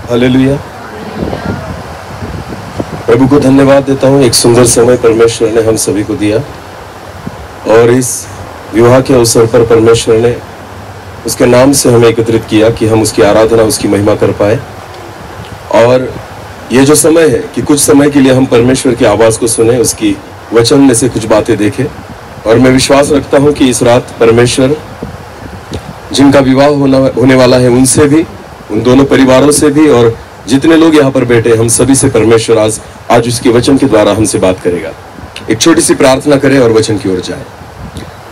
Hallelujah. प्रभु को धन्यवाद देता हूँ, एक सुंदर समय परमेश्वर ने हम सभी को दिया और इस विवाह के अवसर पर परमेश्वर ने उसके नाम से हमें एकत्रित किया कि हम उसकी आराधना, उसकी महिमा कर पाए। और ये जो समय है कि कुछ समय के लिए हम परमेश्वर की आवाज़ को सुने, उसकी वचन में से कुछ बातें देखें। और मैं विश्वास रखता हूँ कि इस रात परमेश्वर जिनका विवाह होने वाला है उनसे भी, उन दोनों परिवारों से भी, और जितने लोग यहाँ पर बैठे हम सभी से परमेश्वर आज उसके वचन के द्वारा हमसे बात करेगा। एक छोटी सी प्रार्थना करें और वचन की ओर जाए।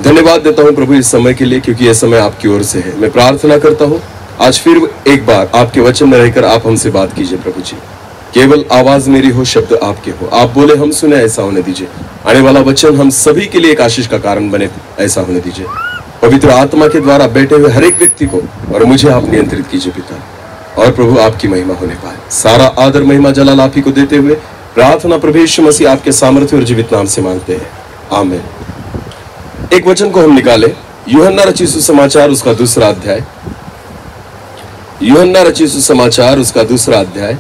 धन्यवाद देता हूँ प्रभु इस समय के लिए, क्योंकि यह समय आपकी ओर से है। मैं प्रार्थना करता हूँ आज फिर एक बार आपके वचन में रहकर आप हमसे बात कीजिए प्रभु जी। केवल आवाज मेरी हो, शब्द आपके हो, आप बोले हम सुने, ऐसा होने दीजिए। आने वाला वचन हम सभी के लिए एक आशीष का कारण बने, ऐसा होने दीजिए। पवित्र आत्मा के द्वारा बैठे हुए हर एक व्यक्ति को और मुझे आप नियंत्रित कीजिए पिता, और प्रभु आपकी महिमा होने पाए। सारा आदर महिमा जलाल आप ही को देते हुए प्रार्थना प्रभु यीशु मसीह आपके सामर्थ्य और जीवित नाम से मांगते हैं, आमीन। एक वचन को हम निकाले, यूहन्ना रचित सुसमाचार उसका दूसरा अध्याय। यूहन्ना रचित सुसमाचार उसका दूसरा अध्याय।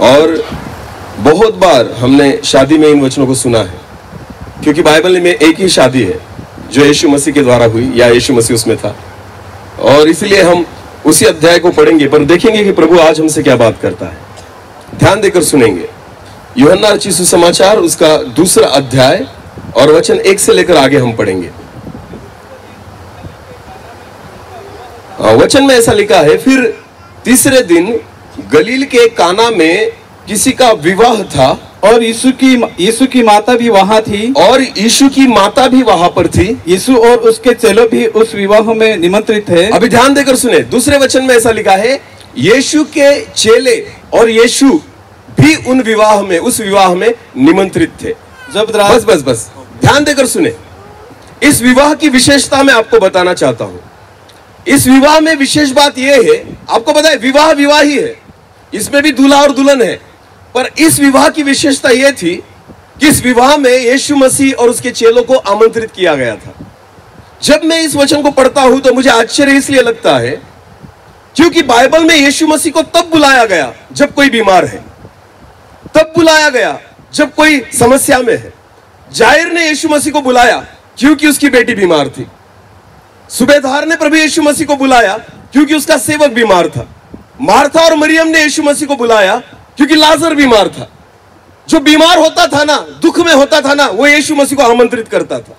और बहुत बार हमने शादी में इन वचनों को सुना है, क्योंकि बाइबल में एक ही शादी है जो यीशु मसीह के द्वारा हुई, या यीशु मसीह उसमें था, और इसलिए हम उसी अध्याय को पढ़ेंगे, पर देखेंगे कि प्रभु आज हमसे क्या बात करता है। ध्यान देकर सुनेंगे। यूहन्ना रचित सुसमाचार उसका दूसरा अध्याय और वचन 1 से लेकर आगे हम पढ़ेंगे। वचन में ऐसा लिखा है, फिर तीसरे दिन गलील के काना में किसी का विवाह था और यीशु की माता भी वहां थी। और यीशु की माता भी वहां पर थी। यीशु और उसके चेलों भी उस विवाह में निमंत्रित थे। अभी ध्यान देकर सुने, दूसरे वचन में ऐसा लिखा है, यीशु के चेले और यीशु भी उस विवाह में निमंत्रित थे। बस ध्यान देकर सुने। इस विवाह की विशेषता मैं आपको बताना चाहता हूं। इस विवाह में विशेष बात यह है, आपको पता है विवाह ही है, इसमें भी दूल्हा और दुल्हन है, पर इस विवाह की विशेषता यह थी कि इस विवाह में यीशु मसीह और उसके चेलों को आमंत्रित किया गया था। जब मैं इस वचन को पढ़ता हूं तो मुझे आश्चर्य इसलिए लगता है क्योंकि बाइबल में यीशु मसीह को तब बुलाया गया जब कोई बीमार है, तब बुलाया गया जब कोई समस्या में है। जायर ने यीशु मसीह को बुलाया क्योंकि उसकी बेटी बीमार थी। सुबेदार ने प्रभु यीशु मसीह को बुलाया क्योंकि उसका सेवक बीमार था। मार्था और मरियम ने यीशु मसीह को बुलाया क्योंकि लाजर बीमार था। जो बीमार होता था ना, दुख में होता था ना, वो यीशु मसीह को आमंत्रित करता था।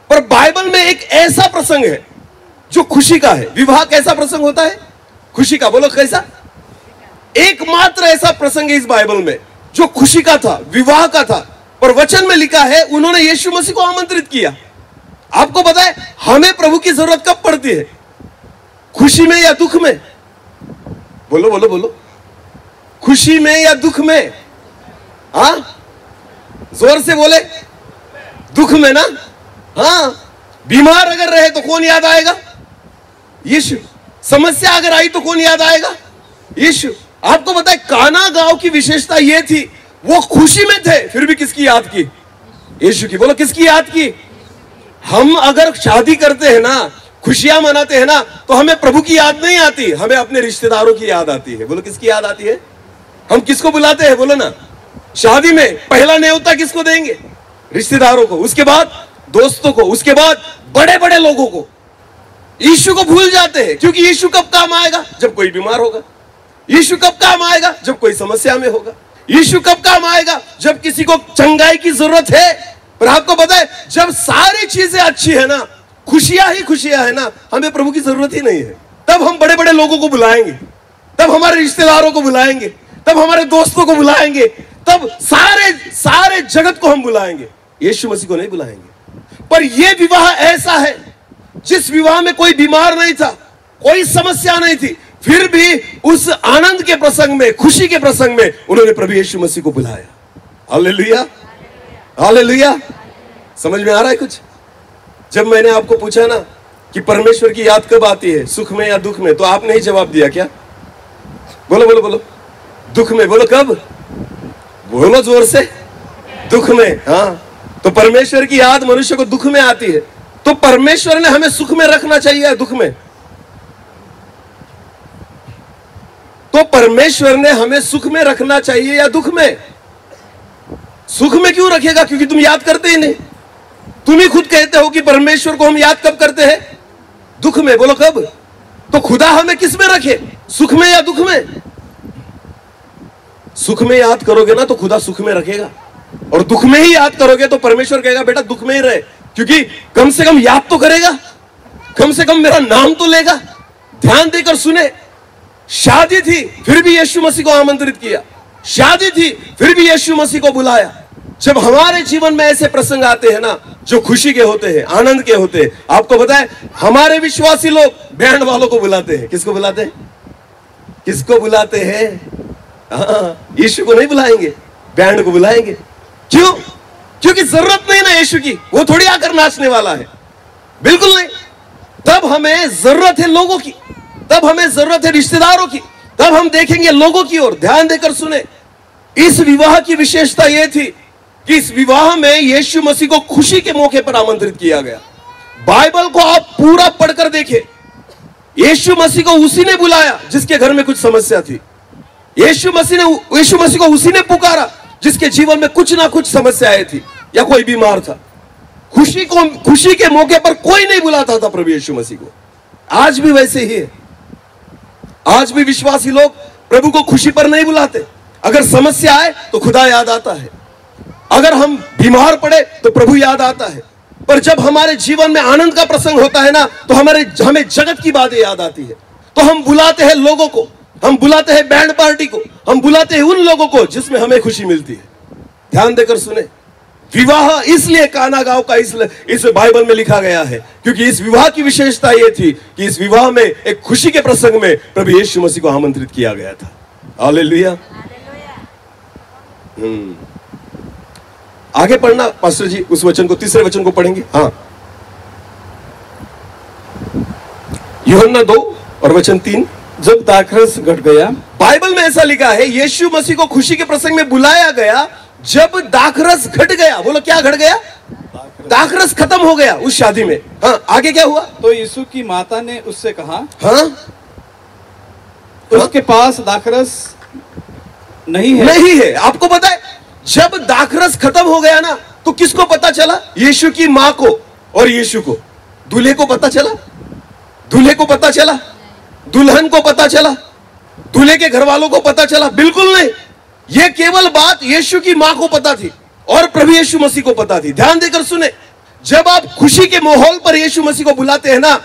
पर बाइबल में एक ऐसा प्रसंग है जो खुशी का है। विवाह कैसा प्रसंग होता है? खुशी का। बोलो कैसा? एकमात्र ऐसा प्रसंग है इस बाइबल में जो खुशी का था, विवाह का था। पर वचन में लिखा है उन्होंने यीशु मसीह को आमंत्रित किया। आपको पता है हमें प्रभु की जरूरत कब पड़ती है? खुशी में या दुख में? बोलो बोलो बोलो। खुशी में या दुख में? हाँ, जोर से बोले। दुख में ना? हाँ। बीमार अगर रहे तो कौन याद आएगा? यीशु। समस्या अगर आई तो कौन याद आएगा? यीशु। आपको पता है काना गांव की विशेषता यह थी, वो खुशी में थे फिर भी किसकी याद की? यीशु की। बोलो किसकी याद की? हम अगर शादी करते हैं ना, खुशियां मनाते हैं ना, तो हमें प्रभु की याद नहीं आती, हमें अपने रिश्तेदारों की याद आती है। बोलो किसकी याद आती है? हम किसको बुलाते हैं? बोलो ना। शादी में पहला न्योता किसको देंगे? रिश्तेदारों को, उसके बाद दोस्तों को, उसके बाद बड़े बड़े लोगों को। यीशु को भूल जाते हैं क्योंकि यीशु कब काम आएगा? जब कोई बीमार होगा। यीशु कब काम आएगा? जब कोई समस्या में होगा। यीशु कब काम आएगा? जब किसी को चंगाई की जरूरत है। पर आपको पता है जब सारी चीजें अच्छी है ना, खुशियां ही खुशियां है ना, हमें प्रभु की जरूरत ही नहीं है, तब हम बड़े बड़े लोगों को बुलाएंगे, तब हमारे रिश्तेदारों को बुलाएंगे, तब हमारे दोस्तों को बुलाएंगे, तब सारे जगत को हम बुलाएंगे, यीशु मसीह को नहीं बुलाएंगे। पर यह विवाह ऐसा है जिस विवाह में कोई बीमार नहीं था, कोई समस्या नहीं थी, फिर भी उस आनंद के प्रसंग में, खुशी के प्रसंग में उन्होंने प्रभु यीशु मसीह को बुलाया। Hallelujah, hallelujah. समझ में आ रहा है कुछ? जब मैंने आपको पूछा ना कि परमेश्वर की याद कब आती है, सुख में या दुख में, तो आपने ही जवाब दिया क्या? बोलो बोलो बोलो। दुख में। बोलो कब? बोलो जोर से। दुख में। हाँ, तो परमेश्वर की याद मनुष्य को दुख में आती है, तो परमेश्वर ने हमें सुख में रखना चाहिए, दुख में? तो परमेश्वर ने हमें सुख में रखना चाहिए या दुख में? सुख में क्यों रखेगा? क्योंकि तुम याद करते ही नहीं। तुम ही खुद कहते हो कि परमेश्वर को हम याद कब करते हैं? दुख में। बोलो कब? तो खुदा हमें किस में रखे, सुख में या दुख में? सुख में याद करोगे ना तो खुदा सुख में रखेगा, और दुख में ही याद करोगे तो परमेश्वर कहेगा बेटा दुख में ही रहे, क्योंकि कम से कम याद तो करेगा, कम से कम मेरा नाम तो लेगा। ध्यान देकर सुने, शादी थी फिर भी यीशु मसीह को आमंत्रित किया, शादी थी फिर भी यीशु मसीह को बुलाया। जब हमारे जीवन में ऐसे प्रसंग आते हैं ना जो खुशी के होते हैं, आनंद के होते हैं, आपको पता है हमारे विश्वासी लोग बैंड वालों को बुलाते हैं। किसको बुलाते हैं? किसको बुलाते हैं? यीशु को नहीं बुलाएंगे, बैंड को बुलाएंगे। क्यों? क्योंकि जरूरत नहीं ना यीशु की, वो थोड़ी आकर नाचने वाला है, बिल्कुल नहीं। तब हमें जरूरत है लोगों की, तब हमें जरूरत है रिश्तेदारों की, तब हम देखेंगे लोगों की ओर। ध्यान देकर सुने, इस विवाह की विशेषता यह थी कि इस विवाह में यीशु मसीह को खुशी के मौके पर आमंत्रित किया गया। बाइबल को आप पूरा पढ़कर देखें, यीशु मसीह को उसी ने बुलाया जिसके घर में कुछ समस्या थी। यीशु मसीह को उसी ने पुकारा जिसके जीवन में कुछ ना कुछ समस्याएं थी या कोई बीमार था। खुशी के मौके पर कोई नहीं बुलाता था प्रभु यीशु मसीह को। आज भी वैसे ही है, आज भी विश्वासी लोग प्रभु को खुशी पर नहीं बुलाते। अगर समस्या आए तो खुदा याद आता है, अगर हम बीमार पड़े तो प्रभु याद आता है, पर जब हमारे जीवन में आनंद का प्रसंग होता है ना तो हमें जगत की बातें याद आती है। तो हम बुलाते हैं लोगों को, हम बुलाते हैं बैंड पार्टी को, हम बुलाते हैं उन लोगों को जिसमें हमें खुशी मिलती है। ध्यान देकर सुने, विवाह इसलिए काना गांव का इस बाइबल में लिखा गया है क्योंकि इस विवाह की विशेषता यह थी कि इस विवाह में एक खुशी के प्रसंग में प्रभु यीशु मसीह को आमंत्रित किया गया था। हालेलुया। आगे पढ़ना पास्टर जी, उस वचन को, तीसरे वचन को पढ़ेंगे। हाँ, यूहन्ना 2 और वचन 3। जब दाखरस घट गया, बाइबल में ऐसा लिखा है यीशु मसीह को खुशी के प्रसंग में बुलाया गया जब दाखरस घट गया। बोलो क्या घट गया? दाखरस खत्म हो गया उस शादी में। हाँ, आगे क्या हुआ? तो यीशु की माता ने उससे कहा, हाँ, उसके पास दाखरस नहीं है। नहीं है। आपको पता है जब दाखरस खत्म हो गया ना तो किसको पता चला? यीशु की मां को और यीशु को। दूल्हे को पता चला? दूल्हे को पता चला? दुल्हन को पता चला? दूल्हे के घर वालों को पता चला? बिल्कुल नहीं। यह केवल बात यीशु की मां को पता थी और प्रभु यीशु मसीह को पता थी। ध्यान देकर सुने, जब आप खुशी के माहौल पर यीशु मसीह को बुलाते हैं ना,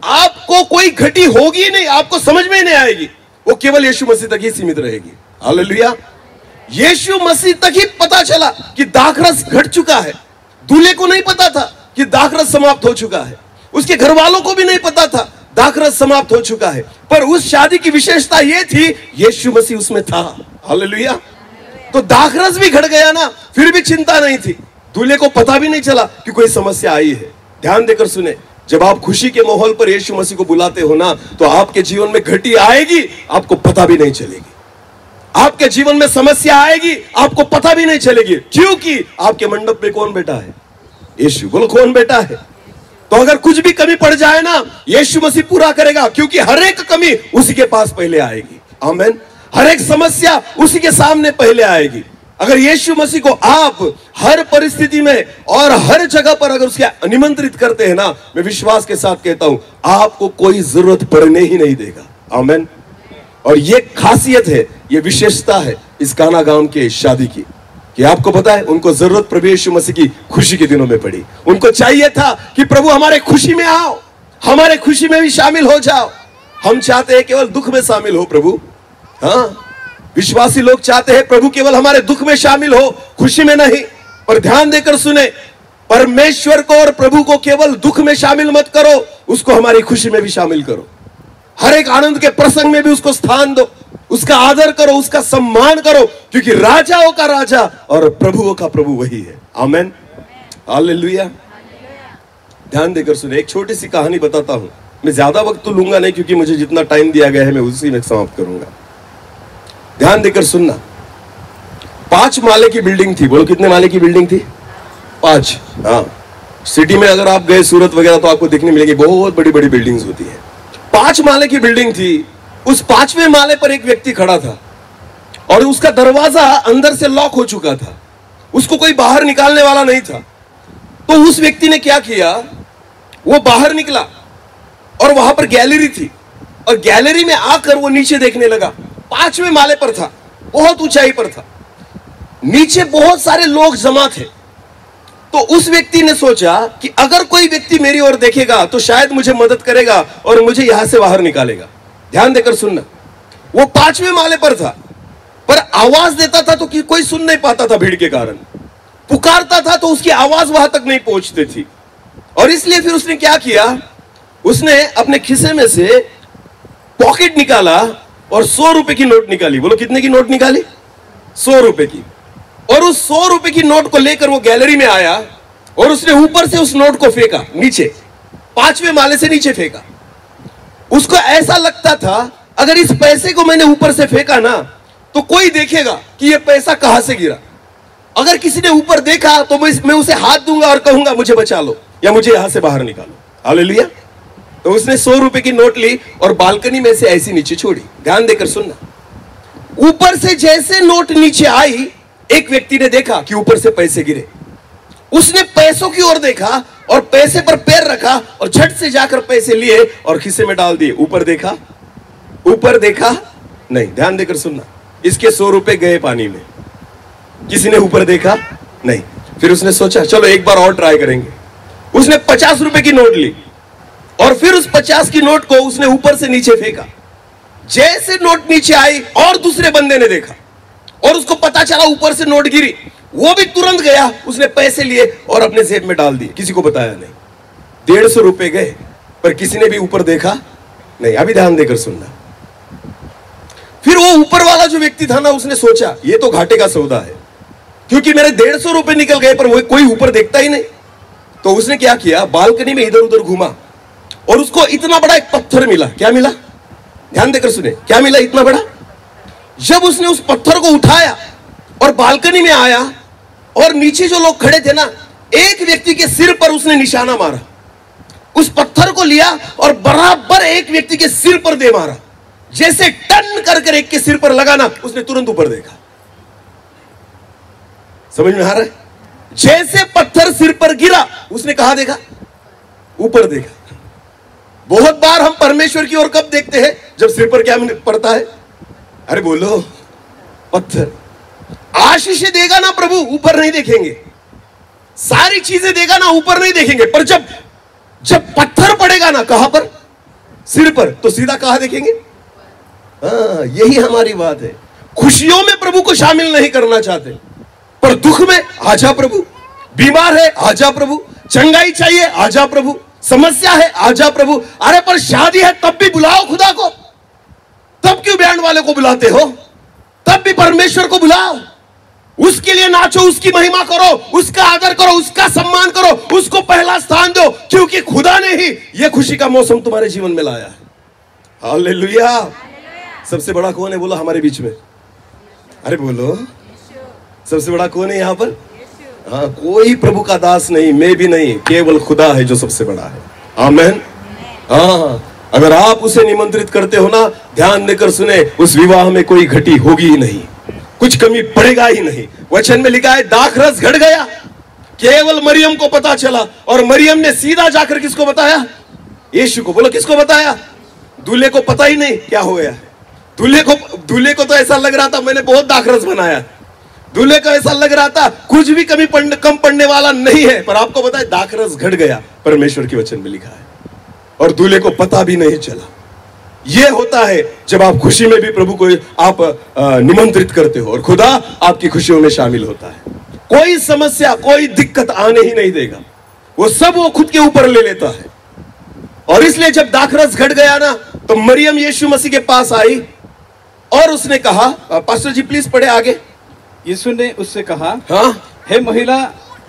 आपको कोई घटी होगी नहीं, आपको समझ में नहीं आएगी, वो केवल यीशु मसीह तक ही सीमित रहेगी। हालेलुया। यीशु मसीह तक ही पता चला कि दाखरस घट चुका है। दूल्हे को नहीं पता था कि दाखरस समाप्त हो चुका है, उसके घर वालों को भी नहीं पता था दाखरस समाप्त हो चुका है, पर उस शादी की विशेषता यह थी यीशु मसीह उसमें था। हालेलुया। तो दाखरस भी घट गया ना, फिर भी चिंता नहीं थी, दूल्हे को पता भी नहीं चला कि कोई समस्या आई है। ध्यान देकर सुने, जब आप खुशी के माहौल पर यीशु मसीह को बुलाते हो ना तो आपके जीवन में घटी आएगी, आपको पता भी नहीं चलेगी। आपके जीवन में समस्या आएगी, आपको पता भी नहीं चलेगी, क्योंकि आपके मंडप में कौन बैठा है? यीशु। बोलो कौन बैठा है? तो अगर कुछ भी कमी पड़ जाए ना, यीशु मसीह पूरा करेगा, क्योंकि हर एक कमी उसी के पास पहले आएगी। आमीन। हर एक समस्या उसी के सामने पहले आएगी। अगर यीशु मसीह को आप हर परिस्थिति में और हर जगह पर अगर उसके निमंत्रित करते हैं ना, मैं विश्वास के साथ कहता हूं आपको कोई जरूरत पड़ने ही नहीं देगा। आमीन। और ये खासियत है, ये विशेषता है इस काना गांव के शादी की, कि आपको पता है उनको जरूरत प्रभु यीशु मसीह की खुशी के दिनों में पड़ी। उनको चाहिए था कि प्रभु हमारे खुशी में आओ, हमारे खुशी में भी शामिल हो जाओ। हम चाहते हैं केवल दुख में शामिल हो प्रभु। हाँ, विश्वासी लोग चाहते हैं प्रभु केवल हमारे दुख में शामिल हो, खुशी में नहीं। पर ध्यान देकर सुने, परमेश्वर को और प्रभु को केवल दुख में शामिल मत करो, उसको हमारी खुशी में भी शामिल करो। हर एक आनंद के प्रसंग में भी उसको स्थान दो, उसका आदर करो, उसका सम्मान करो, क्योंकि राजाओं का राजा और प्रभुओं का प्रभु वही है। आमीन। हालेलुया। ध्यान देकर सुने, एक छोटी सी कहानी बताता हूं। मैं ज्यादा वक्त तो लूंगा नहीं, क्योंकि मुझे जितना टाइम दिया गया है मैं उसी में समाप्त करूंगा। ध्यान देकर सुनना। 5 माले की बिल्डिंग थी। बोलो कितने माले की बिल्डिंग थी? 5। हाँ, सिटी में अगर आप गए सूरत वगैरह तो आपको देखने मिलेगी बहुत बड़ी बड़ी बिल्डिंग्स होती है। 5 माले की बिल्डिंग थी उस 5वें माले पर एक व्यक्ति खड़ा था और उसका दरवाजा अंदर से लॉक हो चुका था, उसको कोई बाहर निकालने वाला नहीं था। तो उस व्यक्ति ने क्या किया, वो बाहर निकला और वहां पर गैलरी थी और गैलरी में आकर वो नीचे देखने लगा। 5वें माले पर था, बहुत ऊंचाई पर था, नीचे बहुत सारे लोग जमा थे। तो उस व्यक्ति ने सोचा कि अगर कोई व्यक्ति मेरी ओर देखेगा तो शायद मुझे मदद करेगा और मुझे यहां से बाहर निकालेगा। ध्यान देकर सुनना, वो 5वें माले पर था, पर आवाज देता था तो कि कोई सुन नहीं पाता था, भीड़ के कारण पुकारता था तो उसकी आवाज वहां तक नहीं पहुंचती थी। और इसलिए फिर उसने क्या किया, उसने अपने खिसे में से पॉकेट निकाला और 100 रुपए की नोट निकाली। बोलो कितने की नोट निकाली? 100 रुपए की। और उस 100 रुपए की नोट को लेकर वो गैलरी में आया और उसने ऊपर से उस नोट को फेंका नीचे, 5वें माले से नीचे फेंका। उसको ऐसा लगता था अगर इस पैसे को मैंने ऊपर से फेंका ना तो कोई देखेगा कि ये पैसा कहां से गिरा। अगर किसी ने ऊपर देखा तो मैं उसे हाथ दूंगा और कहूंगा मुझे बचा लो या मुझे यहां से बाहर निकालो। हालेलुया। तो उसने 100 रुपए की नोट ली और बालकनी में से ऐसी नीचे छोड़ी। ध्यान देकर सुनना, ऊपर से जैसे नोट नीचे आई, एक व्यक्ति ने देखा कि ऊपर से पैसे गिरे। उसने पैसों की ओर देखा और पैसे पर पैर रखा और झट से जाकर पैसे लिए और खिसे में डाल दिए। ऊपर देखा, ऊपर देखा नहीं। ध्यान देकर सुनना, इसके 100 रुपए गए पानी में, किसी ने ऊपर देखा नहीं। फिर उसने सोचा चलो एक बार और ट्राई करेंगे। उसने 50 रुपए की नोट ली और फिर उस 50 की नोट को उसने ऊपर से नीचे फेंका। जैसे नोट नीचे आई और दूसरे बंदे ने देखा और उसको पता चला ऊपर से नोट गिरी, वो भी तुरंत गया, उसने पैसे लिए और अपने जेब में डाल दिए, किसी को बताया नहीं। 150 रुपए गए पर किसी ने भी ऊपर देखा नहीं। अभी ध्यान देकर सुनना, फिर वो ऊपर वाला जो व्यक्ति था ना, उसने सोचा ये तो घाटे का सौदा है, क्योंकि मेरे 150 रुपए निकल गए पर वो कोई ऊपर देखता ही नहीं। तो उसने क्या किया, बालकनी में इधर उधर घूमा और उसको इतना बड़ा एक पत्थर मिला। क्या मिला? ध्यान देकर सुने, क्या मिला इतना बड़ा? जब उसने उस पत्थर को उठाया और बालकनी में आया और नीचे जो लोग खड़े थे ना, एक व्यक्ति के सिर पर उसने निशाना मारा। उस पत्थर को लिया और बराबर एक व्यक्ति के सिर पर दे मारा। जैसे टन कर एक के सिर पर लगाना, उसने तुरंत ऊपर देखा। समझ में आ रहा है? जैसे पत्थर सिर पर गिरा, उसने कहां देखा? ऊपर देखा। बहुत बार हम परमेश्वर की ओर कब देखते हैं? जब सिर पर क्या पड़ता है? अरे बोलो, पत्थर। आशीष देगा ना प्रभु, ऊपर नहीं देखेंगे। सारी चीजें देगा ना, ऊपर नहीं देखेंगे। पर जब पत्थर पड़ेगा ना, कहां पर? सिर पर, तो सीधा कहां देखेंगे? हाँ, यही हमारी बात है। खुशियों में प्रभु को शामिल नहीं करना चाहते, पर दुख में आजा प्रभु। बीमार है, आजा प्रभु। चंगाई चाहिए, आजा प्रभु। समस्या है, आजा प्रभु। अरे पर शादी है तब भी बुलाओ खुदा को। तब क्यों बैंड वाले को बुलाते हो? तब भी परमेश्वर को बुलाओ, उसके लिए नाचो, उसकी महिमा करो, उसका आदर करो, उसका सम्मान करो, उसको पहला स्थान दो, क्योंकि खुदा ने ही यह खुशी का मौसम तुम्हारे जीवन में लाया है। हालेलुया। सबसे बड़ा कौन है? बोलो हमारे बीच में। अरे बोलो, सबसे बड़ा कौन है यहां पर? हाँ, कोई प्रभु का दास नहीं, मैं भी नहीं, केवल खुदा है जो सबसे बड़ा है। आमीन। हाँ, अगर आप उसे निमंत्रित करते हो ना, ध्यान देकर सुने, उस विवाह में कोई घटी होगी ही नहीं, कुछ कमी पड़ेगा ही नहीं। वचन में लिखा है दाखरस घट गया, केवल मरियम को पता चला और मरियम ने सीधा जाकर किसको बताया? यीशु को। बोलो किसको बताया? दूल्हे को पता ही नहीं क्या हो गया। दूल्हे को तो ऐसा लग रहा था मैंने बहुत दाखरस बनाया। दूल्हे को ऐसा लग रहा था कुछ भी कम पड़ने वाला नहीं है, पर आपको बताए दाखरस घट गया, परमेश्वर के वचन में लिखा है। और दूल्हे को पता भी नहीं चला। यह होता है जब आप खुशी में भी प्रभु को आप निमंत्रित करते हो और खुदा आपकी खुशियों में शामिल होता है। कोई समस्या, कोई दिक्कत आने ही नहीं देगा, वो खुद के ऊपर ले लेता है। और इसलिए जब दाखरस घट गया ना, तो मरियम यीशु मसीह के पास आई और उसने कहा, पास्टर जी प्लीज पढ़े आगे। यीशु ने उससे कहा, हाँ, हे महिला,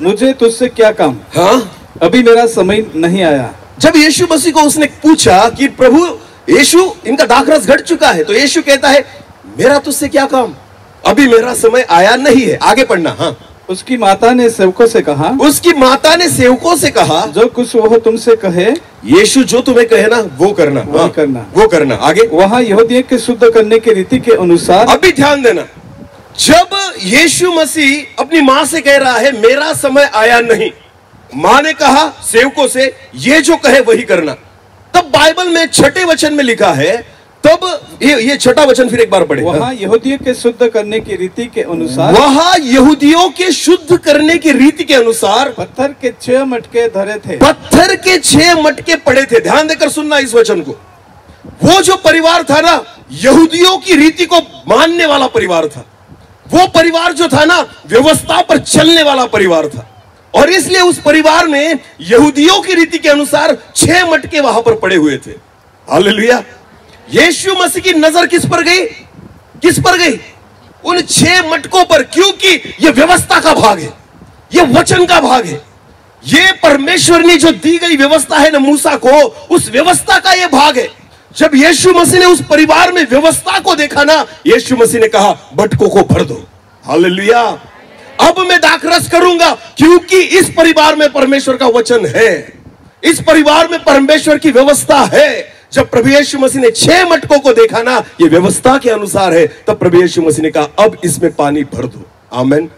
मुझे तुझसे क्या काम? हाँ, अभी मेरा समय नहीं आया। जब यीशु मसीह को उसने पूछा कि प्रभु यीशु, इनका दाखरस घट चुका है, तो यीशु कहता है मेरा तुझसे क्या काम, अभी मेरा समय आया नहीं है। आगे पढ़ना। हाँ, उसकी माता ने सेवकों से कहा, उसकी माता ने सेवकों से कहा, जो कुछ वह तुमसे कहे, यीशु जो तुम्हें कहे ना वो करना, वही करना। वो करना। आगे, वहाँ यहूदियों के शुद्ध करने की रीति के अनुसार। अभी ध्यान देना, जब यीशु मसीह अपनी मां से कह रहा है मेरा समय आया नहीं, मां ने कहा सेवकों से ये जो कहे वही करना, तब बाइबल में 6 वचन में लिखा है, तब ये 6 वचन फिर एक बार पढ़े। वहाँ यहूदियों के शुद्ध करने की रीति के अनुसार, वहां यहूदियों के शुद्ध करने की रीति के अनुसार पत्थर के 6 मटके धरे थे। पत्थर के 6 मटके पड़े थे। ध्यान देकर सुनना इस वचन को। वो जो परिवार था ना, यहूदियों की रीति को मानने वाला परिवार था। वो परिवार जो था ना, व्यवस्था पर चलने वाला परिवार था, और इसलिए उस परिवार में यहूदियों की रीति के अनुसार 6 मटके वहां पर पड़े हुए थे। हालेलुया। यीशु मसीह की नजर किस पर गई? किस पर गई? उन 6 मटकों पर, क्योंकि यह व्यवस्था का भाग है, यह वचन का भाग है, यह परमेश्वर ने जो दी गई व्यवस्था है ना मूसा को, उस व्यवस्था का यह भाग है। जब यीशु मसीह ने उस परिवार में व्यवस्था को देखा ना, यीशु मसीह ने कहा मटकों को भर दो। हालेलुया। अब मैं दाखरस करूंगा, क्योंकि इस परिवार में परमेश्वर का वचन है, इस परिवार में परमेश्वर की व्यवस्था है। जब प्रभु यीशु मसीह ने 6 मटकों को देखा ना, ये व्यवस्था के अनुसार है, तब प्रभु यीशु मसीह ने कहा अब इसमें पानी भर दो। आमेन।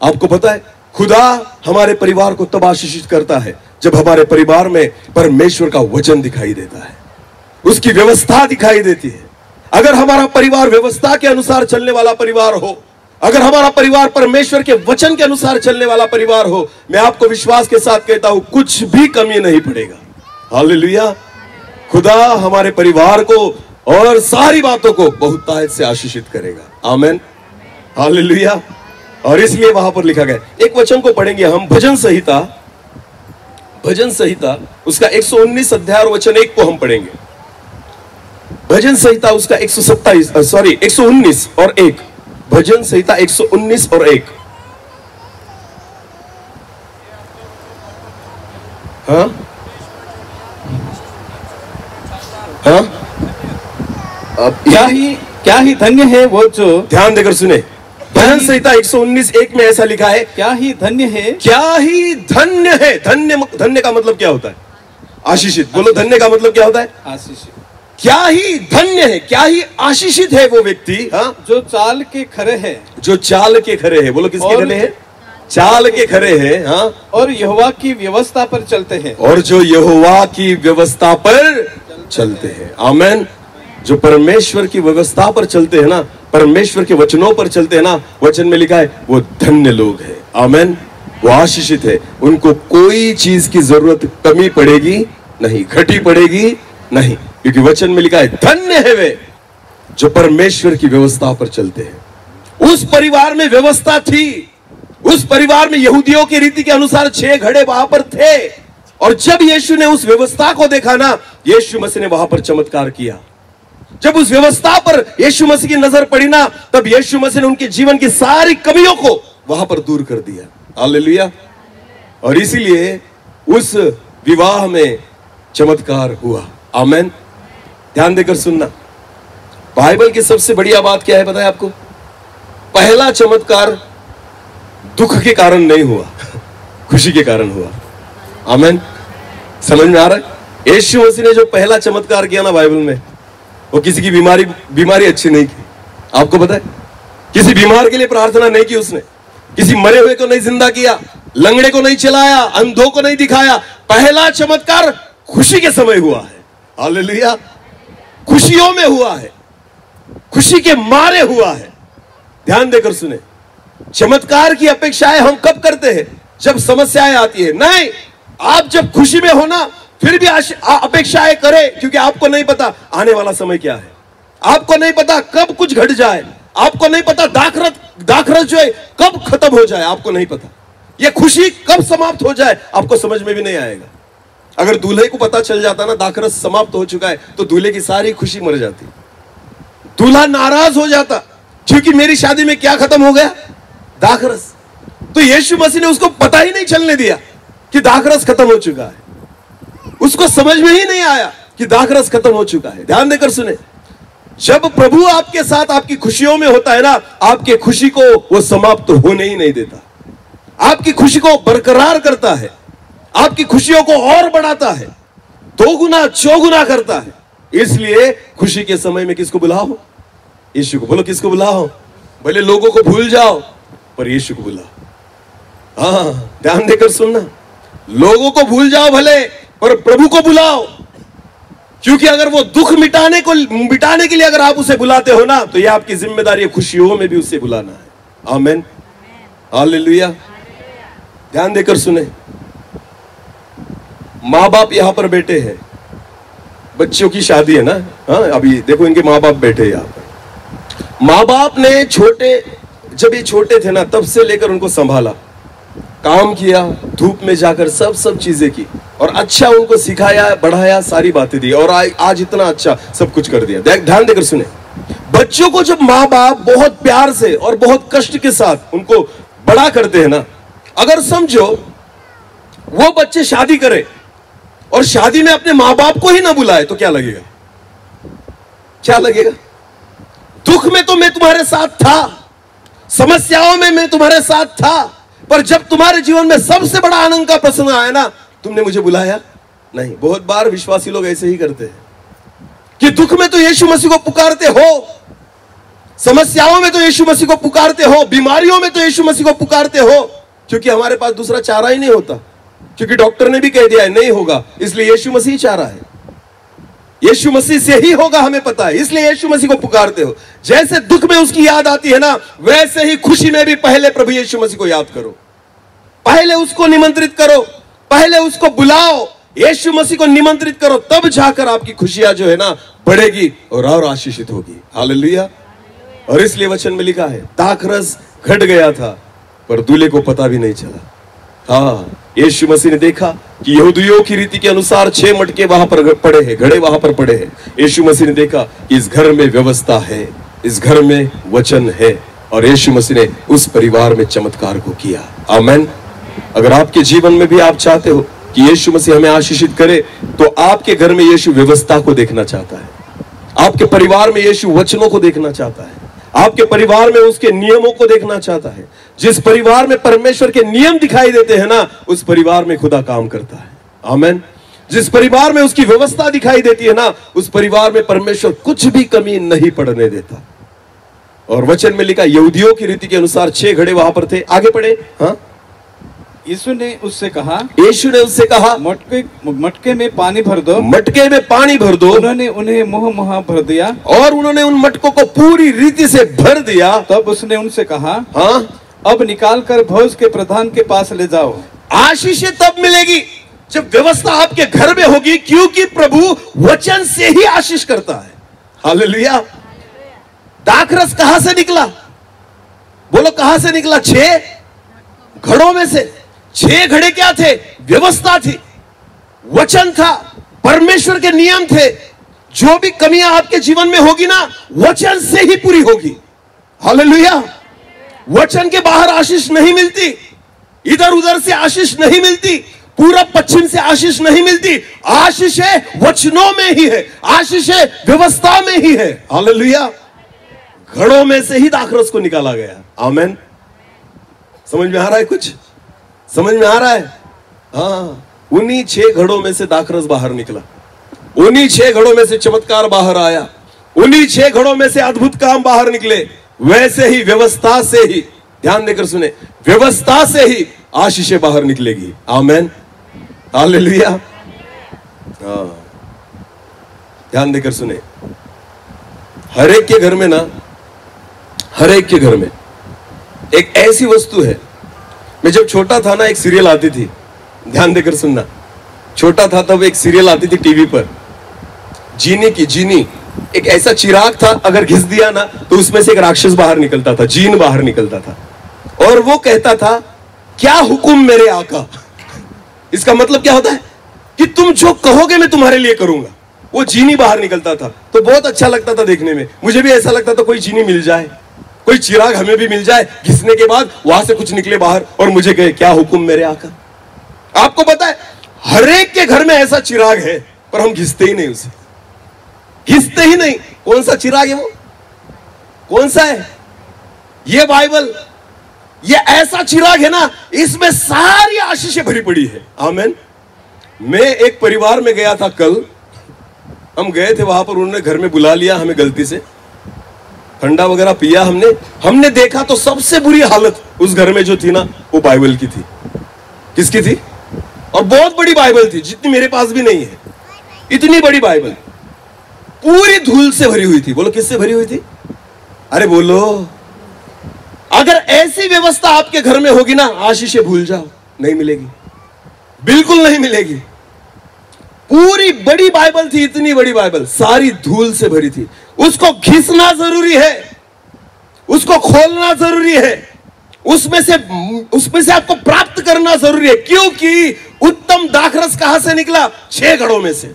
आपको पता है, खुदा हमारे परिवार को तब आशीषित करता है जब हमारे परिवार में परमेश्वर का वचन दिखाई देता है, उसकी व्यवस्था दिखाई देती है। अगर हमारा परिवार व्यवस्था के अनुसार चलने वाला परिवार हो, अगर हमारा परिवार परमेश्वर के वचन के अनुसार चलने वाला परिवार हो, मैं आपको विश्वास के साथ कहता हूं कुछ भी कमी नहीं पड़ेगा। हालेलुया। खुदा हमारे परिवार को और सारी बातों को बहुतायत से आशीषित करेगा। आमेन। हालेलुया। और इसलिए वहां पर लिखा गया, एक वचन को पढ़ेंगे हम, भजन संहिता, भजन संहिता उसका 119 अध्याय और वचन 1 को हम पढ़ेंगे। भजन संहिता उसका 119 और 1, भजन संहिता 119 और 1। हाँ हाँ, अब क्या ही धन्य है वो जो, ध्यान देकर सुने, भजन संहिता 119:1 में ऐसा लिखा है, क्या ही धन्य है, क्या ही धन्य है। धन्य का मतलब क्या होता है? आशीषित। बोलो, धन्य का मतलब क्या होता है? आशीषित। क्या ही धन्य है, क्या ही आशीषित है वो व्यक्ति, हाँ, जो चाल के खरे है, जो चाल के खरे है। बोलो, किसके खरे है? चाल के खरे हैं। हाँ, और यहोवा की व्यवस्था पर चलते हैं, और जो यहोवा की व्यवस्था पर चलते हैं। आमेन। जो परमेश्वर की व्यवस्था पर चलते हैं ना, परमेश्वर के वचनों पर चलते हैं ना, वचन में लिखा है वो धन्य लोग हैं। आमेन। वो आशीषित है, उनको कोई चीज की जरूरत कमी पड़ेगी नहीं, घटी पड़ेगी नहीं, क्योंकि वचन में लिखा है धन्य है वे जो परमेश्वर की व्यवस्था पर चलते हैं। उस परिवार में व्यवस्था थी, उस परिवार में यहूदियों की रीति के अनुसार 6 घड़े वहां पर थे, और जब यीशु ने उस व्यवस्था को देखा ना, यीशु मसीह ने वहां पर चमत्कार किया। जब उस व्यवस्था पर यीशु मसीह की नजर पड़ी ना, तब यीशु मसीह ने उनके जीवन की सारी कमियों को वहां पर दूर कर दिया। हालेलुया। और इसीलिए उस विवाह में चमत्कार हुआ। आमेन। ध्यान देकर सुनना, बाइबल की सबसे बढ़िया बात क्या है पता है आपको? पहला चमत्कार दुख के कारण नहीं हुआ, खुशी के कारण हुआ। आमेन। समझ में आ रहा है? यीशु मसीह ने जो पहला चमत्कार किया ना बाइबल में, वो किसी की बीमारी अच्छी नहीं की। आपको पता है, किसी बीमार के लिए प्रार्थना नहीं की उसने, किसी मरे हुए को नहीं जिंदा किया, लंगड़े को नहीं चलाया, अंधों को नहीं दिखाया। पहला चमत्कार खुशी के समय हुआ है। हालेलुया। खुशियों में हुआ है, खुशी के मारे हुआ है। ध्यान देकर सुने, चमत्कार की अपेक्षाएं हम कब करते हैं? जब समस्याएं आती है। नहीं, आप जब खुशी में हो ना, फिर भी अपेक्षाएं करें, क्योंकि आपको नहीं पता आने वाला समय क्या है, आपको नहीं पता कब कुछ घट जाए, आपको नहीं पता दाखरस जो है कब खत्म हो जाए, आपको नहीं पता ये खुशी कब समाप्त हो जाए, आपको समझ में भी नहीं आएगा। अगर दूल्हे को पता चल जाता ना दाखरस समाप्त हो चुका है, तो दूल्हे की सारी खुशी मर जाती। दूल्हा नाराज हो जाता, क्योंकि मेरी शादी में क्या खत्म हो गया? दाखरस। तो यीशु मसीह ने उसको पता ही नहीं चलने दिया कि दाखरस खत्म हो चुका है, उसको समझ में ही नहीं आया कि दाखरस खत्म हो चुका है। ध्यान देकर सुने, जब प्रभु आपके साथ आपकी खुशियों में होता है ना, आपके खुशी को वो समाप्त होने ही नहीं देता। आपकी खुशी को बरकरार करता है, आपकी खुशियों को और बढ़ाता है, दोगुना चौगुना करता है। इसलिए खुशी के समय में किसको बुलाओ? यीशु को। बोलो, किसको बुलाओ? भले लोगों को भूल जाओ पर यीशु को बुलाओ। हाँ, ध्यान देकर सुनना, लोगों को भूल जाओ भले, पर प्रभु को बुलाओ। क्योंकि अगर वो दुख मिटाने के लिए अगर आप उसे बुलाते हो ना, तो यह आपकी जिम्मेदारी है खुशियों में भी उससे बुलाना है। आमीन, हालेलुया। ध्यान देकर सुने, माँ बाप यहां पर बैठे हैं, बच्चों की शादी है ना। हाँ, अभी देखो इनके माँ बाप बैठे हैं यहां पर। माँ बाप ने जब ये छोटे थे ना, तब से लेकर उनको संभाला, काम किया, धूप में जाकर सब चीजें की, और अच्छा उनको सिखाया, बढ़ाया, सारी बातें दी, और आज इतना अच्छा सब कुछ कर दिया। ध्यान देकर सुने, बच्चों को जब माँ बाप बहुत प्यार से और बहुत कष्ट के साथ उनको बड़ा करते हैं ना, अगर समझो वो बच्चे शादी करे और शादी में अपने माँ बाप को ही ना बुलाए, तो क्या लगेगा? क्या लगेगा? दुख में तो मैं तुम्हारे साथ था, समस्याओं में मैं तुम्हारे साथ था, पर जब तुम्हारे जीवन में सबसे बड़ा आनंद का प्रसंग आया ना, तुमने मुझे बुलाया नहीं। बहुत बार विश्वासी लोग ऐसे ही करते हैं कि दुख में तो यीशु मसीह को पुकारते हो, समस्याओं में तो यीशु मसीह को पुकारते हो, बीमारियों में तो यीशु मसीह को पुकारते हो, क्योंकि हमारे पास दूसरा चारा ही नहीं होता, क्योंकि डॉक्टर ने भी कह दिया है नहीं होगा, इसलिए यीशु मसीह चारा है, यीशु मसीह से ही होगा, हमें पता है, इसलिए यीशु मसीह को पुकारते हो। जैसे दुख में उसकी याद आती है ना, वैसे ही खुशी में भी पहले प्रभु यीशु मसीह को याद करो, पहले उसको निमंत्रित करो, पहले उसको बुलाओ, यीशु मसीह को निमंत्रित करो, तब जाकर आपकी खुशियां जो है ना बढ़ेगी और आशीषित होगी। हालेलुया। और इसलिए वचन में लिखा है, दाखरस घट गया था पर दूल्हे को पता भी नहीं चला। हाँ, यीशु मसीह ने देखा कि यहूदियों की रीति के अनुसार 6 मटके वहां पर पड़े हैं, घड़े वहां पर पड़े हैं। यीशु मसीह ने देखा कि इस घर में व्यवस्था है, इस घर में वचन है, और यीशु मसीह ने उस परिवार में चमत्कार को किया। आमीन। अगर आपके जीवन में भी आप चाहते हो कि यीशु मसीह हमें आशीषित करे, तो आपके घर में यीशु व्यवस्था को देखना चाहता है, आपके परिवार में यीशु वचनों को देखना चाहता है, आपके परिवार में उसके नियमों को देखना चाहता है। जिस परिवार में परमेश्वर के नियम दिखाई देते हैं ना, उस परिवार में खुदा काम करता है। आमीन। जिस परिवार में उसकी व्यवस्था दिखाई देती है ना, उस परिवार में परमेश्वर कुछ भी कमी नहीं पड़ने देता। और वचन में लिखा, यहूदियों की रीति के अनुसार 6 घड़े वहां पर थे। आगे पढ़े। हाँ, यीशु ने उससे कहा, मटके में पानी भर दो। मटके में पानी भर दो। उन्होंने उन्हें मुंह भर दिया, और उन्होंने उन मटकों को पूरी रीति से भर दिया। तब उसने उनसे कहा, हाँ, अब निकाल कर भोज के प्रधान के पास ले जाओ। आशीष तब मिलेगी जब व्यवस्था आपके घर में होगी, क्योंकि प्रभु वचन से ही आशीष करता है। हालेलुया। दाखरस कहां से निकला? बोलो, कहां से निकला? 6 घड़ों में से। 6 घड़े क्या थे? व्यवस्था थी, वचन था, परमेश्वर के नियम थे। जो भी कमियां आपके जीवन में होगी ना, वचन से ही पूरी होगी। हालेलुया। वचन के बाहर आशीष नहीं मिलती, इधर उधर से आशीष नहीं मिलती, पूरब पश्चिम से आशीष नहीं मिलती। आशीष है वचनों में ही है, आशीष है व्यवस्था में ही है। हालेलुया। घड़ों में से ही दाखरस को निकाला गया। आमीन। समझ में आ रहा है? कुछ समझ में आ रहा है? हाँ, उन्हीं 6 घड़ों में से दाखरस बाहर निकला, उन्हीं 6 घड़ों में से चमत्कार बाहर आया, उन्हीं 6 घड़ों में से अद्भुत काम बाहर निकले। वैसे ही व्यवस्था से ही, ध्यान देकर सुने, व्यवस्था से ही आशीषें बाहर निकलेगी। आमीन। हालेलुया। हाँ, ध्यान देकर सुने, हर एक के घर में ना, हर एक के घर में एक ऐसी वस्तु है। मैं जब छोटा था ना, एक सीरियल आती थी, ध्यान देकर सुनना, छोटा था तब एक सीरियल आती थी टीवी पर, जीनी की जीनी। एक ऐसा चिराग था, अगर घिस दिया ना तो उसमें से एक राक्षस बाहर निकलता था, जीन बाहर निकलता था, और वो कहता था, क्या हुक्म मेरे आका। इसका मतलब क्या होता है कि तुम जो कहोगे मैं तुम्हारे लिए करूंगा। वो जीनी बाहर निकलता था, तो बहुत अच्छा लगता था देखने में। मुझे भी ऐसा लगता था कोई जीनी मिल जाए, कोई चिराग हमें भी मिल जाए, घिसने के बाद वहां से कुछ निकले बाहर और मुझे कहे, क्या हुक्म मेरे आका। आपको पता है, हर एक के घर में ऐसा चिराग है, पर हम घिसते ही नहीं उसे, घिसते ही नहीं। कौन सा चिराग है वो? कौन सा है? ये बाइबल, ये ऐसा चिराग है ना, इसमें सारी आशीषें भरी पड़ी है। आमेन। मैं एक परिवार में गया था कल, हम गए थे वहां पर, उन्होंने घर में बुला लिया हमें गलती से, ठंडा वगैरह पिया हमने देखा तो सबसे बुरी हालत उस घर में जो थी ना, वो बाइबल की थी। किसकी थी? और बहुत बड़ी बाइबल थी, जितनी मेरे पास भी नहीं है, इतनी बड़ी बाइबल, पूरी धूल से भरी हुई थी। बोलो किससे भरी हुई थी? अरे बोलो, अगर ऐसी व्यवस्था आपके घर में होगी ना, आशीषें भूल जाओ, नहीं मिलेगी, बिल्कुल नहीं मिलेगी। पूरी बड़ी बाइबल थी, इतनी बड़ी बाइबल, सारी धूल से भरी थी। उसको घिसना जरूरी है, उसको खोलना जरूरी है, उसमें से आपको प्राप्त करना जरूरी है। क्योंकि उत्तम दाखरस कहां से निकला? 6 घड़ों में से।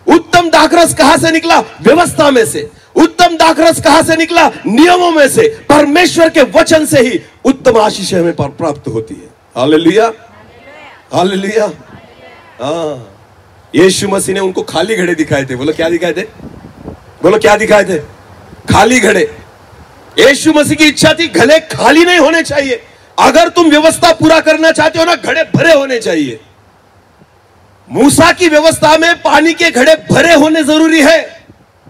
उत्तम दाखरस कहां से निकला? व्यवस्था में से। उत्तम दाखरस कहां से निकला? नियमों में से। परमेश्वर के वचन से ही उत्तम आशीष हमें प्राप्त होती है। Hallelujah, hallelujah. हाँ, यीशु मसीह ने उनको खाली घड़े दिखाए थे। बोलो क्या दिखाए थे? बोलो क्या दिखाए थे? खाली घड़े। यीशु मसीह की इच्छा थी घड़े खाली नहीं होने चाहिए। अगर तुम व्यवस्था पूरा करना चाहते हो ना, घड़े भरे होने चाहिए। मूसा की व्यवस्था में पानी के घड़े भरे होने जरूरी है।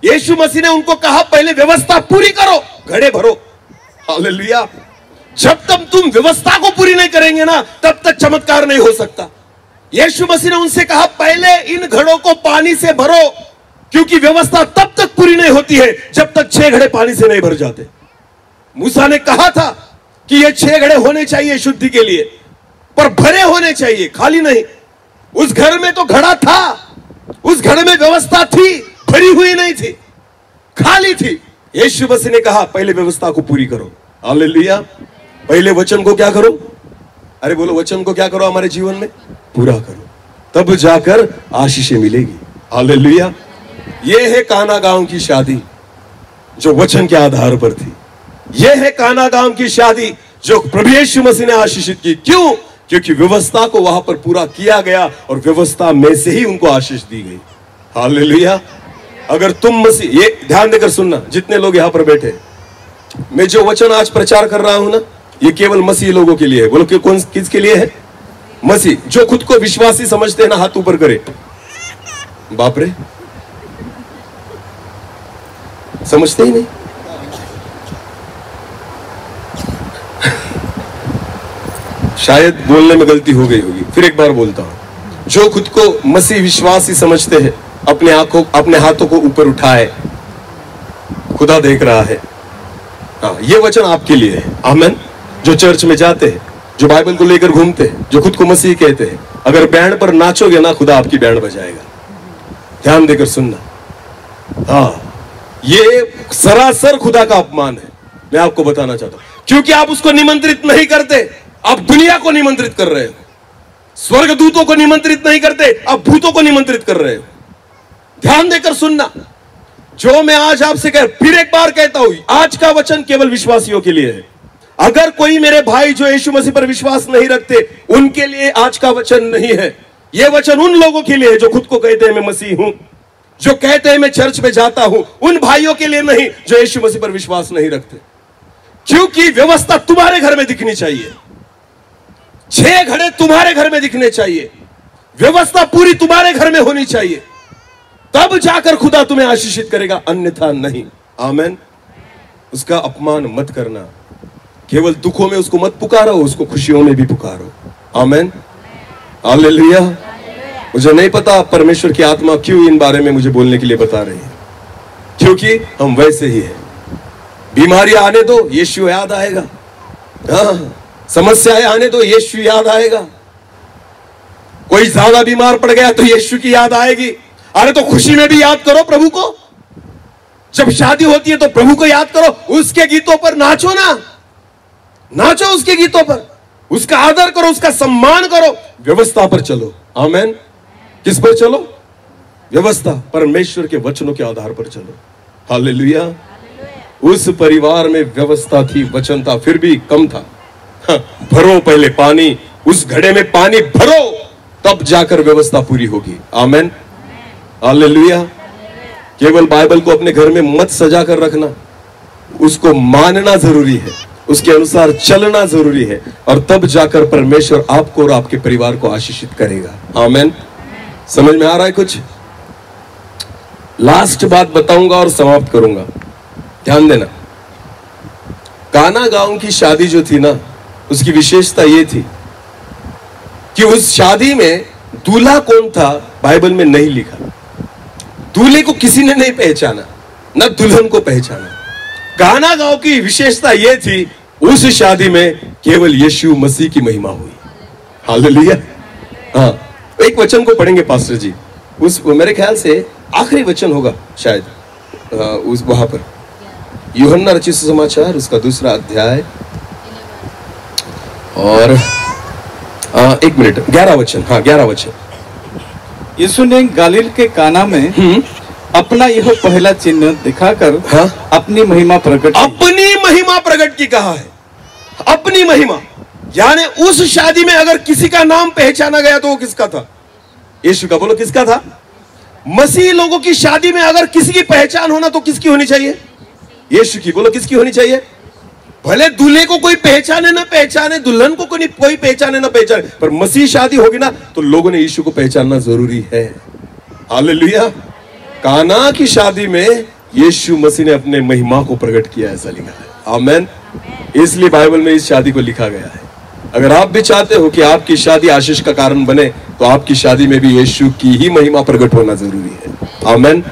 यीशु मसीह ने उनको कहा पहले व्यवस्था पूरी करो, घड़े भरो। हालेलुया। जब तक तुम व्यवस्था को पूरी नहीं करेंगे ना, तब तक चमत्कार नहीं हो सकता। यीशु मसीह ने उनसे कहा पहले इन घड़ों को पानी से भरो, क्योंकि व्यवस्था तब तक पूरी नहीं होती है जब तक 6 घड़े पानी से नहीं भर जाते। मूसा ने कहा था कि ये 6 घड़े होने चाहिए शुद्धि के लिए, पर भरे होने चाहिए, खाली नहीं। उस घर में तो घड़ा था, उस घड़े में व्यवस्था थी, भरी हुई नहीं थी, खाली थी। यीशु मसीह ने कहा पहले व्यवस्था को पूरी करो। हालेलुया। पहले वचन को क्या करो? अरे बोलो, वचन को क्या करो? हमारे जीवन में पूरा करो, तब जाकर आशीषें मिलेगी। हालेलुया। यह है काना गांव की शादी जो वचन के आधार पर थी। यह है काना गांव की शादी जो प्रभु यीशु मसीह ने आशीषित की। क्यों? क्योंकि व्यवस्था को वहां पर पूरा किया गया और व्यवस्था में से ही उनको आशीष दी गई। हालेलुया। अगर तुम मसीह, ये ध्यान देकर सुनना, जितने लोग यहां पर बैठे, मैं जो वचन आज प्रचार कर रहा हूं ना, ये केवल मसीह लोगों के लिए है। बोलो कि कौन, किसके लिए है? मसीह। जो खुद को विश्वासी समझते हैं ना, हाथ ऊपर करे। बाप रे, समझते ही नहीं। शायद बोलने में गलती हो गई होगी, फिर एक बार बोलता हूं। जो खुद को मसीह विश्वासी समझते हैं, अपने हाथों को ऊपर उठाए, खुदा देख रहा है। हाँ, ये वचन आपके लिए है। आमेन। जो चर्च में जाते हैं, जो बाइबल को लेकर घूमते हैं, जो खुद को मसीह कहते हैं, अगर बैंड पर नाचोगे ना, खुदा आपकी बैंड बजाएगा। ध्यान देकर सुनना। हाँ, ये सरासर खुदा का अपमान है। मैं आपको बताना चाहता हूं, क्योंकि आप उसको निमंत्रित नहीं करते, आप दुनिया को निमंत्रित कर रहे हो। स्वर्गदूतों को निमंत्रित नहीं करते, आप भूतों को निमंत्रित कर रहे हो। ध्यान देकर सुनना। जो मैं आज आपसे फिर एक बार कहता हूं, आज का वचन केवल विश्वासियों के लिए है। अगर कोई मेरे भाई जो यीशु मसीह पर विश्वास नहीं रखते, उनके लिए आज का वचन नहीं है। यह वचन उन लोगों के लिए है जो खुद को कहते हैं मैं मसीह हूं, जो कहते हैं मैं चर्च में जाता हूं। उन भाइयों के लिए नहीं जो यीशु मसीह पर विश्वास नहीं रखते। क्योंकि व्यवस्था तुम्हारे घर में दिखनी चाहिए, 6 घड़े तुम्हारे घर में दिखने चाहिए, व्यवस्था पूरी तुम्हारे घर में होनी चाहिए, तब जाकर खुदा तुम्हें आशीषित करेगा, अन्यथा नहीं। आमेन। उसका अपमान मत करना। केवल दुखों में उसको मत पुकारो, उसको खुशियों में भी पुकारो। आमेन। हालेलुया। मुझे नहीं पता परमेश्वर की आत्मा क्यों इन बारे में मुझे बोलने के लिए बता रही है, क्योंकि हम वैसे ही हैं। बीमारी आने दो, यीशु याद आएगा। हाँ, समस्याएं आने दो, यीशु याद आएगा। कोई ज्यादा बीमार पड़ गया तो यीशु की याद आएगी। अरे तो खुशी में भी याद करो प्रभु को। जब शादी होती है तो प्रभु को याद करो, उसके गीतों पर नाचो ना, नाचो उसके गीतों पर, उसका आदर करो, उसका सम्मान करो। व्यवस्था पर चलो। आमेन। किस पर चलो? व्यवस्था, परमेश्वर के वचनों के आधार पर चलो। हालेलुया। उस परिवार में व्यवस्था थी, वचन था, फिर भी कम था। भरो पहले पानी, उस घड़े में पानी भरो, तब जाकर व्यवस्था पूरी होगी। आमेन। हालेलुया। केवल बाइबल को अपने घर में मत सजा कर रखना, उसको मानना जरूरी है। उसके अनुसार चलना जरूरी है, और तब जाकर परमेश्वर आपको और आपके परिवार को आशीषित करेगा। आमेन। समझ में आ रहा है कुछ? लास्ट बात बताऊंगा और समाप्त करूंगा, ध्यान देना। काना गांव की शादी जो थी ना, उसकी विशेषता यह थी कि उस शादी में दूल्हा कौन था बाइबल में नहीं लिखा। दूल्हे को किसी ने नहीं पहचाना, ना दुल्हन को पहचाना। काना गांव की विशेषता यह थी, उस शादी में केवल यीशु मसीह की महिमा हुई। हालेलुया। हाँ, एक वचन को पढ़ेंगे पास्टर जी, उस मेरे ख्याल से आखिरी वचन होगा शायद, उस वहां पर यूहन्ना रचित सुसमाचार उसका 2 अध्याय और 1 मिनट 11 वचन। हाँ, 11 वचन। यीशु ने गलील के काना में अपना यह पहला चिन्ह दिखाकर अपनी महिमा प्रकट की कहा है। अपनी महिमा, यानी उस शादी में अगर किसी का नाम पहचाना गया तो वो किसका था? यीशु का। बोलो किसका था? मसीह लोगों की शादी में अगर किसी की पहचान होना तो किसकी होनी चाहिए? यीशु की। बोलो किसकी होनी चाहिए? भले दूल्हे को कोई पहचाने ना पहचाने, दुल्हन को कोई पहचाने ना पहचाने, पर मसीह शादी होगी ना तो लोगों ने यीशु को पहचानना जरूरी है। हालेलुया। काना की शादी में यीशु मसीह ने अपने महिमा को प्रकट किया, ऐसा लिखा है। आमेन। इसलिए बाइबल में इस शादी को लिखा गया है। अगर आप भी चाहते हो कि आपकी शादी आशीष का कारण बने, तो आपकी शादी में भी यीशु की ही महिमा प्रकट होना जरूरी है। आमेन।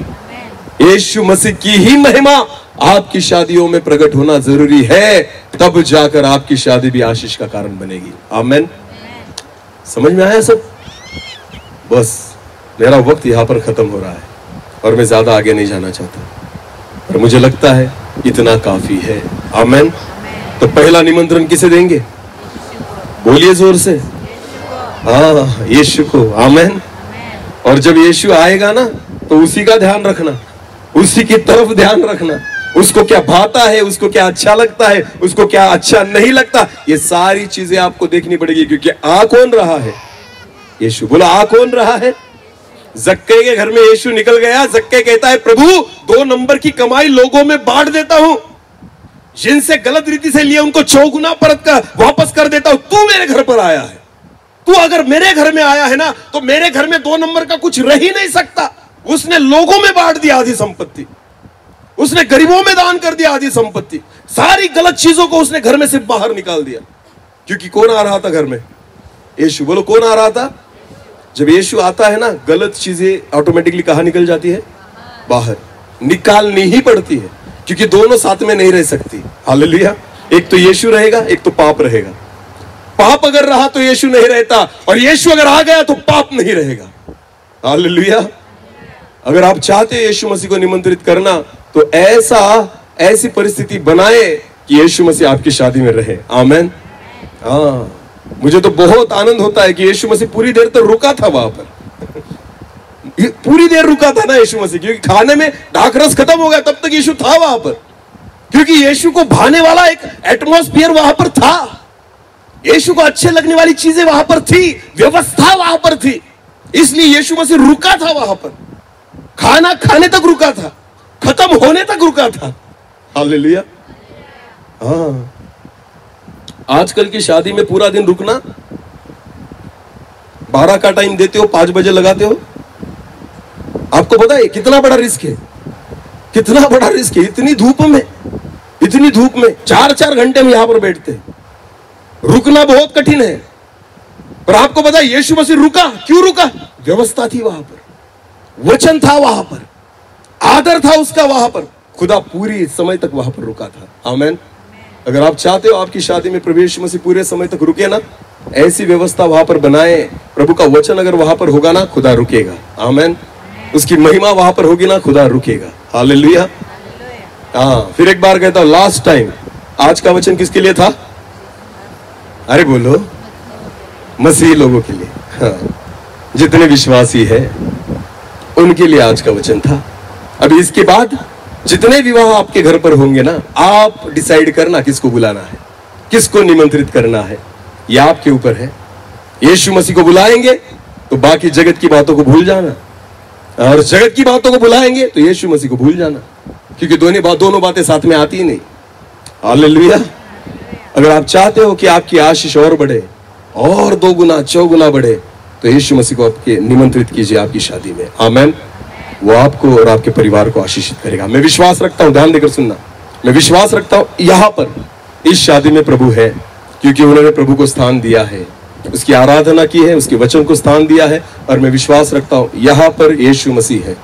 यीशु मसीह की ही महिमा आपकी शादियों में प्रकट होना जरूरी है, तब जाकर आपकी शादी भी आशीष का कारण बनेगी। आमेन। समझ में आया सब? बस मेरा वक्त यहां पर खत्म हो रहा है और मैं ज्यादा आगे नहीं जाना चाहता, पर मुझे लगता है इतना काफी है। आमेन। तो पहला निमंत्रण किसे देंगे? बोलिए जोर से। हाँ, यीशु को। आमेन। और जब यीशु आएगा ना तो उसी का ध्यान रखना, उसी की तरफ ध्यान रखना। उसको क्या भाता है, उसको क्या अच्छा लगता है, उसको क्या अच्छा नहीं लगता, ये सारी चीजें आपको देखनी पड़ेगी, क्योंकि आ कौन रहा है? यीशु। बोला आ कौन रहा है? जक्के के घर में यीशु निकल गया। जक्के कहता है, प्रभु 2 नंबर की कमाई लोगों में बांट देता हूं, जिनसे गलत रीति से लिए उनको 4 गुना परत का वापस कर देता हूं। तू मेरे घर पर आया है, तू अगर मेरे घर में आया है ना तो मेरे घर में 2 नंबर का कुछ रह ही नहीं सकता। उसने लोगों में बांट दिया आधी संपत्ति, उसने गरीबों में दान कर दिया आधी संपत्ति, सारी गलत चीजों को उसने घर में से बाहर निकाल दिया। क्योंकि कौन आ रहा था घर में? यीशु। बोलो कौन आ रहा था? जब यीशु आता है ना, गलत चीजें ऑटोमेटिकली कहां निकल जाती है? बाहर निकालनी ही पड़ती है, क्योंकि दोनों साथ में नहीं रह सकती। हालेलुया। एक तो यीशु रहेगा, एक तो पाप रहेगा। पाप अगर रहा तो यीशु नहीं रहता, और यीशु अगर आ गया तो पाप नहीं रहेगा। हालेलुया। अगर आप चाहते हैं यीशु मसीह को निमंत्रित करना, तो ऐसी परिस्थिति बनाए कि यीशु मसीह आपकी शादी में रहे। आमेन। हाँ, मुझे तो बहुत आनंद होता है कि यीशु मसीह पूरी देर तक रुका था वहां पर। पूरी देर रुका था ना यीशु मसीह, क्योंकि खाने में ढाकरस खत्म हो गया, तब तक यीशु था वहां पर, क्योंकि यीशु को भाने वाला एक एटमॉस्फेयर वहां पर था। यीशु को अच्छे लगने वाली चीजें वहां पर थी, व्यवस्था वहां पर थी, इसलिए यीशु मसीह रुका था वहां पर। खाना खाने तक रुका था, खत्म होने तक रुका था। हालेलुया। हाँ, आजकल की शादी में पूरा दिन रुकना, 12 का टाइम देते हो, 5 बजे लगाते हो। आपको पता है कितना बड़ा रिस्क है? कितना बड़ा रिस्क है? इतनी धूप में 4-4 घंटे में यहां पर बैठते, रुकना बहुत कठिन है। पर आपको पता है यीशु मसीह रुका। क्यों रुका? व्यवस्था थी वहां पर, वचन था वहां पर, आदर था उसका वहां पर। खुदा पूरी समय तक वहां पर रुका था। आमेन। अगर आप चाहते हो आपकी शादी में प्रभु यीशु मसीह पूरे समय तक रुके ना, ऐसी व्यवस्था वहां पर बनाए। प्रभु का वचन अगर वहां पर होगा ना, खुदा रुकेगा। आमेन। उसकी महिमा वहां पर होगी ना, खुदा रुकेगा। हालेलुया। हाँ, फिर एक बार कहता हूं, लास्ट टाइम, आज का वचन किसके लिए था? अरे बोलो, मसीह लोगों के लिए। हाँ, जितने विश्वासी है उनके लिए आज का वचन था। अभी इसके बाद जितने विवाह आपके घर पर होंगे ना, आप डिसाइड करना किसको बुलाना है, किसको निमंत्रित करना है, यह आपके ऊपर है। यीशु मसीह को बुलाएंगे तो बाकी जगत की बातों को भूल जाना, और जगत की बातों को बुलाएंगे तो यीशु मसीह को भूल जाना, क्योंकि दोनों बातें साथ में आती ही नहीं। हालेलुया। अगर आप चाहते हो कि आपकी आशीष और बढ़े, और 2 गुना 4 गुना बढ़े, तो यीशु मसीह को आपके निमंत्रित कीजिए आपकी शादी में। आमेन। वो आपको और आपके परिवार को आशीषित करेगा। मैं विश्वास रखता हूं, ध्यान देकर सुनना, मैं विश्वास रखता हूं यहां पर इस शादी में प्रभु है, क्योंकि उन्होंने प्रभु को स्थान दिया है, उसकी आराधना की है, उसके वचन को स्थान दिया है। और मैं विश्वास रखता हूं यहां पर यीशु मसीह है।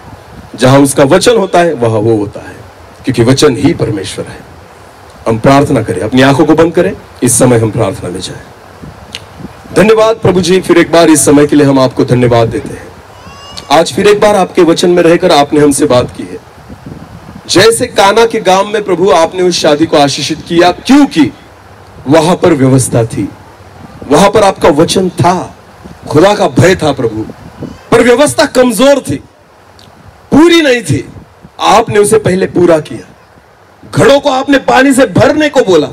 जहां उसका वचन होता है वहां वो होता है, क्योंकि वचन ही परमेश्वर है। हम प्रार्थना करें, अपनी आंखों को बंद करें, इस समय हम प्रार्थना में जाएं। धन्यवाद प्रभु जी, फिर एक बार इस समय के लिए हम आपको धन्यवाद देते हैं। आज फिर एक बार आपके वचन में रहकर आपने हमसे बात की है। जैसे काना के गांव में प्रभु आपने उस शादी को आशीषित किया, क्योंकि वहां पर व्यवस्था थी, वहां पर आपका वचन था, खुदा का भय था प्रभु, पर व्यवस्था कमजोर थी, पूरी नहीं थी। आपने उसे पहले पूरा किया, घड़ों को आपने पानी से भरने को बोला,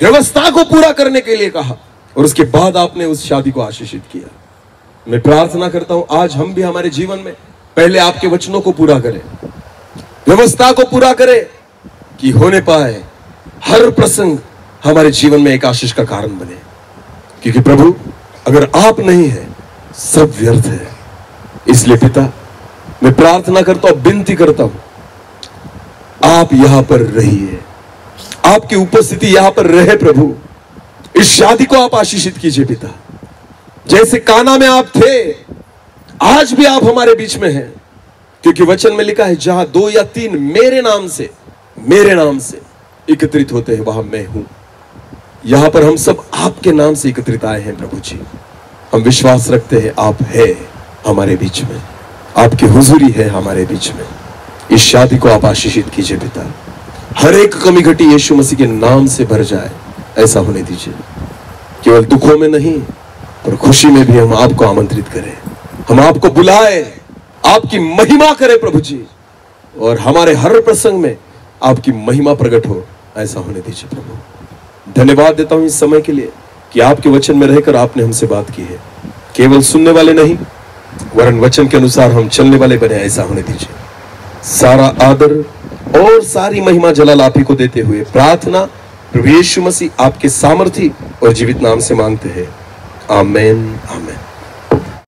व्यवस्था को पूरा करने के लिए कहा, और उसके बाद आपने उस शादी को आशीषित किया। मैं प्रार्थना करता हूं आज हम भी हमारे जीवन में पहले आपके वचनों को पूरा करें, व्यवस्था को पूरा करें, कि होने पाए हर प्रसंग हमारे जीवन में एक आशीष का कारण बने। क्योंकि प्रभु अगर आप नहीं है सब व्यर्थ है। इसलिए पिता मैं प्रार्थना करता हूं, विनती करता हूं, आप यहां पर रहिए, आपकी उपस्थिति यहां पर रहे प्रभु। इस शादी को आप आशीषित कीजिए पिता। जैसे काना में आप थे, आज भी आप हमारे बीच में हैं, क्योंकि वचन में लिखा है जहां 2 या 3 मेरे नाम से एकत्रित होते हैं वहां मैं हूं। यहां पर हम सब आपके नाम से एकत्रित आए हैं प्रभु जी। हम विश्वास रखते हैं आप है हमारे बीच में, आपकी हुजूरी है हमारे बीच में। इस शादी को आप आशीषित कीजिए पिता। हर एक कमी घटी यीशु मसीह के नाम से भर जाए, ऐसा होने दीजिए। केवल दुखों में नहीं पर खुशी में भी हम आपको आमंत्रित करें, हम आपको बुलाए, आपकी महिमा करें प्रभु जी, और हमारे हर प्रसंग में आपकी महिमा प्रकट हो, ऐसा होने दीजिए प्रभु। धन्यवाद देता हूं इस समय के लिए कि आपके वचन में रहकर आपने हमसे बात की है। केवल सुनने वाले नहीं वरन वचन के अनुसार हम चलने वाले बने, ऐसा होने दीजिए। सारा आदर और सारी महिमा जलाल आप ही को देते हुए प्रार्थना प्रभु यीशु मसीह आपके सामर्थी और जीवित नाम से मांगते हैं। आमेन आमेन।